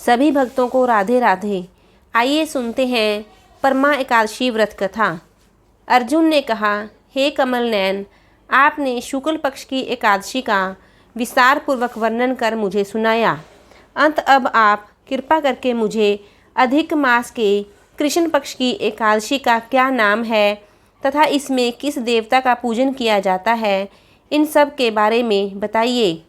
सभी भक्तों को राधे राधे। आइए सुनते हैं परमा एकादशी व्रत कथा। अर्जुन ने कहा, हे कमल नयन, आपने शुक्ल पक्ष की एकादशी का विस्तार पूर्वक वर्णन कर मुझे सुनाया। अब आप कृपा करके मुझे अधिक मास के कृष्ण पक्ष की एकादशी का क्या नाम है तथा इसमें किस देवता का पूजन किया जाता है, इन सब के बारे में बताइए।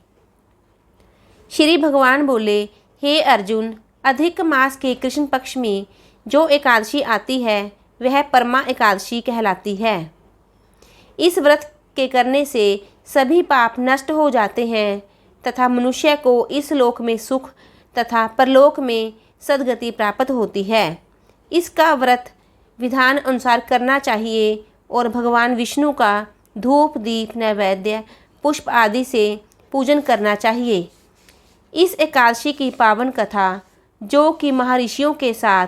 श्री भगवान बोले, हे अर्जुन, अधिक मास के कृष्ण पक्ष में जो एकादशी आती है वह परमा एकादशी कहलाती है। इस व्रत के करने से सभी पाप नष्ट हो जाते हैं तथा मनुष्य को इस लोक में सुख तथा परलोक में सद्गति प्राप्त होती है। इसका व्रत विधान अनुसार करना चाहिए और भगवान विष्णु का धूप दीप नैवेद्य पुष्प आदि से पूजन करना चाहिए। इस एकादशी की पावन कथा जो कि महर्षियों के साथ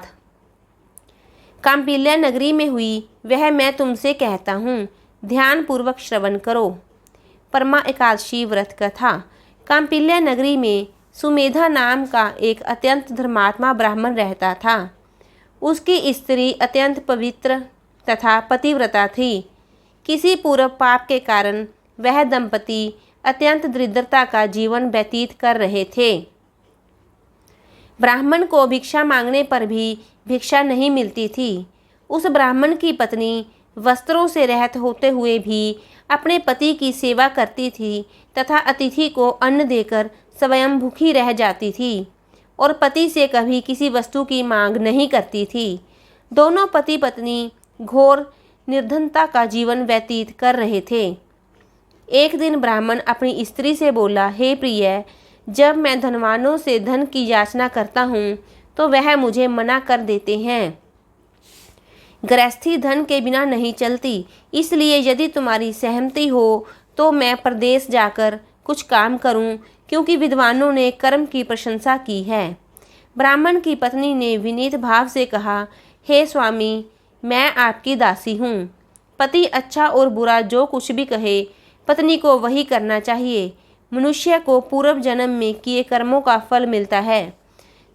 काम्पिल्या नगरी में हुई, वह मैं तुमसे कहता हूँ, ध्यान पूर्वक श्रवण करो। परमा एकादशी व्रत कथा। काम्पिल्या नगरी में सुमेधा नाम का एक अत्यंत धर्मात्मा ब्राह्मण रहता था। उसकी स्त्री अत्यंत पवित्र तथा पतिव्रता थी। किसी पूर्व पाप के कारण वह दंपति अत्यंत दरिद्रता का जीवन व्यतीत कर रहे थे। ब्राह्मण को भिक्षा मांगने पर भी भिक्षा नहीं मिलती थी। उस ब्राह्मण की पत्नी वस्त्रों से रहित होते हुए भी अपने पति की सेवा करती थी तथा अतिथि को अन्न देकर स्वयं भूखी रह जाती थी और पति से कभी किसी वस्तु की मांग नहीं करती थी। दोनों पति पत्नी घोर निर्धनता का जीवन व्यतीत कर रहे थे। एक दिन ब्राह्मण अपनी स्त्री से बोला, हे प्रिय, जब मैं धनवानों से धन की याचना करता हूँ तो वह मुझे मना कर देते हैं। गृहस्थी धन के बिना नहीं चलती, इसलिए यदि तुम्हारी सहमति हो तो मैं प्रदेश जाकर कुछ काम करूं, क्योंकि विद्वानों ने कर्म की प्रशंसा की है। ब्राह्मण की पत्नी ने विनीत भाव से कहा, हे स्वामी, मैं आपकी दासी हूँ। पति अच्छा और बुरा जो कुछ भी कहे, पत्नी को वही करना चाहिए। मनुष्य को पूर्व जन्म में किए कर्मों का फल मिलता है।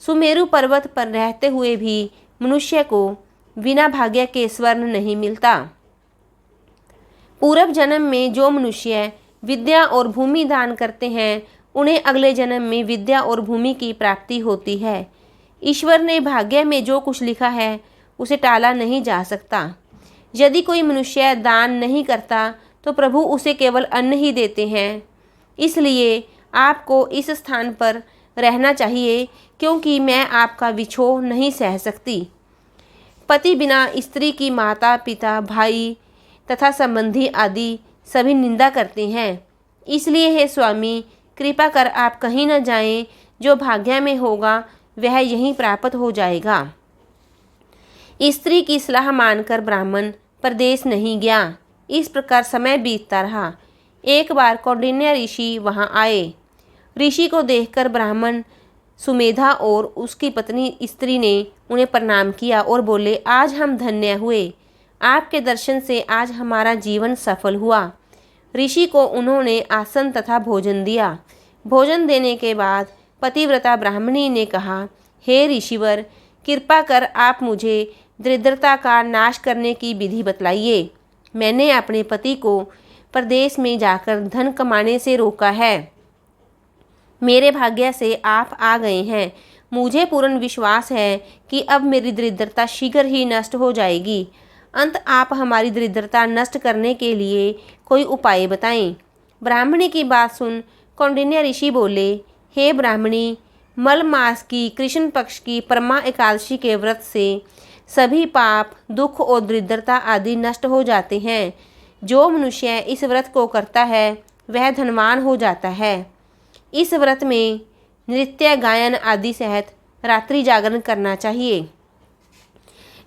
सुमेरु पर्वत पर रहते हुए भी मनुष्य को बिना भाग्य के स्वर्ण नहीं मिलता। पूर्व जन्म में जो मनुष्य विद्या और भूमि दान करते हैं, उन्हें अगले जन्म में विद्या और भूमि की प्राप्ति होती है। ईश्वर ने भाग्य में जो कुछ लिखा है उसे टाला नहीं जा सकता। यदि कोई मनुष्य दान नहीं करता तो प्रभु उसे केवल अन्न ही देते हैं। इसलिए आपको इस स्थान पर रहना चाहिए, क्योंकि मैं आपका विछोह नहीं सह सकती। पति बिना स्त्री की माता पिता भाई तथा संबंधी आदि सभी निंदा करते हैं। इसलिए हे स्वामी, कृपा कर आप कहीं न जाएं, जो भाग्य में होगा वह यहीं प्राप्त हो जाएगा। स्त्री की सलाह मानकर ब्राह्मण परदेश नहीं गया। इस प्रकार समय बीतता रहा। एक बार कौंडिन्य ऋषि वहां आए। ऋषि को देखकर ब्राह्मण सुमेधा और उसकी पत्नी स्त्री ने उन्हें प्रणाम किया और बोले, आज हम धन्य हुए। आपके दर्शन से आज हमारा जीवन सफल हुआ। ऋषि को उन्होंने आसन तथा भोजन दिया। भोजन देने के बाद पतिव्रता ब्राह्मणी ने कहा, हे ऋषिवर, कृपा कर आप मुझे दरिद्रता का नाश करने की विधि बतलाइए। मैंने अपने पति को प्रदेश में जाकर धन कमाने से रोका है। मेरे भाग्य से आप आ गए हैं। मुझे पूर्ण विश्वास है कि अब मेरी दरिद्रता शीघ्र ही नष्ट हो जाएगी। आप हमारी दरिद्रता नष्ट करने के लिए कोई उपाय बताएं। ब्राह्मणी की बात सुन कौंडिन्य ऋषि बोले, हे ब्राह्मणी, मल मास की कृष्ण पक्ष की परमा एकादशी के व्रत से सभी पाप दुख और दरिद्रता आदि नष्ट हो जाते हैं। जो मनुष्य इस व्रत को करता है वह धनवान हो जाता है। इस व्रत में नृत्य गायन आदि सहित रात्रि जागरण करना चाहिए।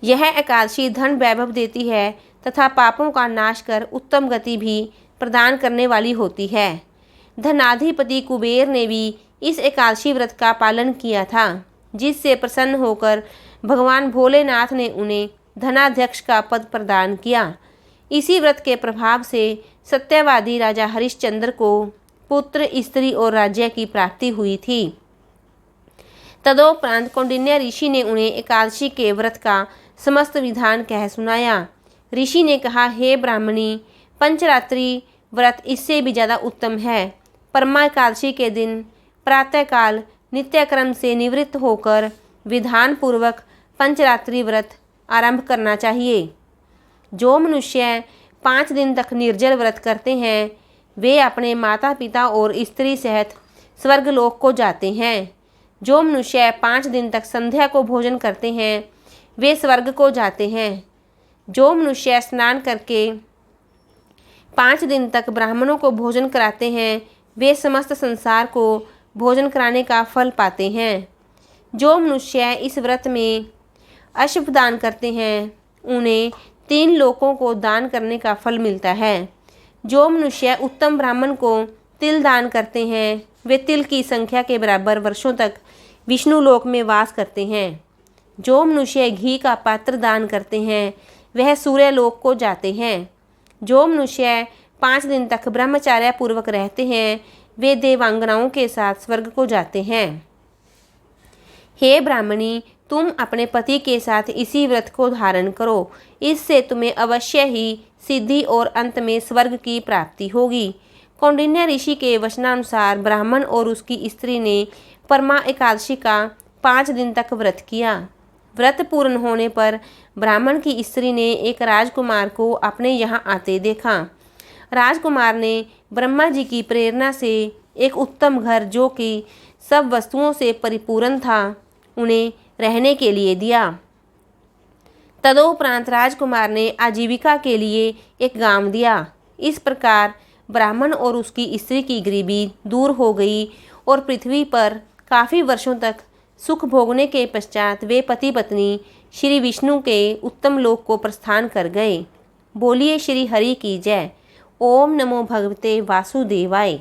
यह एकादशी धन वैभव देती है तथा पापों का नाश कर उत्तम गति भी प्रदान करने वाली होती है। धनाधिपति कुबेर ने भी इस एकादशी व्रत का पालन किया था, जिससे प्रसन्न होकर भगवान भोलेनाथ ने उन्हें धनाध्यक्ष का पद प्रदान किया। इसी व्रत के प्रभाव से सत्यवादी राजा हरिश्चंद्र को पुत्र स्त्री और राज्य की प्राप्ति हुई थी। तदोपरांत कौंडिन्य ऋषि ने उन्हें एकादशी के व्रत का समस्त विधान कह सुनाया। ऋषि ने कहा, हे ब्राह्मणी, पंचरात्रि व्रत इससे भी ज़्यादा उत्तम है। परमा एकादशी के दिन प्रातःकाल नित्यक्रम से निवृत्त होकर विधान पूर्वक पंचरात्रि व्रत आरंभ करना चाहिए। जो मनुष्य 5 दिन तक निर्जल व्रत करते हैं वे अपने माता पिता और स्त्री सहित स्वर्गलोक को जाते हैं। जो मनुष्य 5 दिन तक संध्या को भोजन करते हैं वे स्वर्ग को जाते हैं। जो मनुष्य स्नान करके 5 दिन तक ब्राह्मणों को भोजन कराते हैं वे समस्त संसार को भोजन कराने का फल पाते हैं। जो मनुष्य इस व्रत में अश्व दान करते हैं उन्हें 3 लोकों को दान करने का फल मिलता है। जो मनुष्य उत्तम ब्राह्मण को तिल दान करते हैं वे तिल की संख्या के बराबर वर्षों तक विष्णु लोक में वास करते हैं। जो मनुष्य घी का पात्र दान करते हैं वह सूर्य लोक को जाते हैं। जो मनुष्य 5 दिन तक ब्रह्मचार्य पूर्वक रहते हैं वे देवांगनाओं के साथ स्वर्ग को जाते हैं। हे ब्राह्मणी, तुम अपने पति के साथ इसी व्रत को धारण करो, इससे तुम्हें अवश्य ही सिद्धि और अंत में स्वर्ग की प्राप्ति होगी। कौंडिन्य ऋषि के वचनानुसार ब्राह्मण और उसकी स्त्री ने परमा एकादशी का 5 दिन तक व्रत किया। व्रत पूर्ण होने पर ब्राह्मण की स्त्री ने एक राजकुमार को अपने यहाँ आते देखा। राजकुमार ने ब्रह्मा जी की प्रेरणा से एक उत्तम घर जो कि सब वस्तुओं से परिपूर्ण था उन्हें रहने के लिए दिया। तदोपरांत राजकुमार ने आजीविका के लिए एक गांव दिया। इस प्रकार ब्राह्मण और उसकी स्त्री की गरीबी दूर हो गई और पृथ्वी पर काफ़ी वर्षों तक सुख भोगने के पश्चात वे पति पत्नी श्री विष्णु के उत्तम लोक को प्रस्थान कर गए। बोलिए श्री हरि की जय। ओम नमो भगवते वासुदेवाय।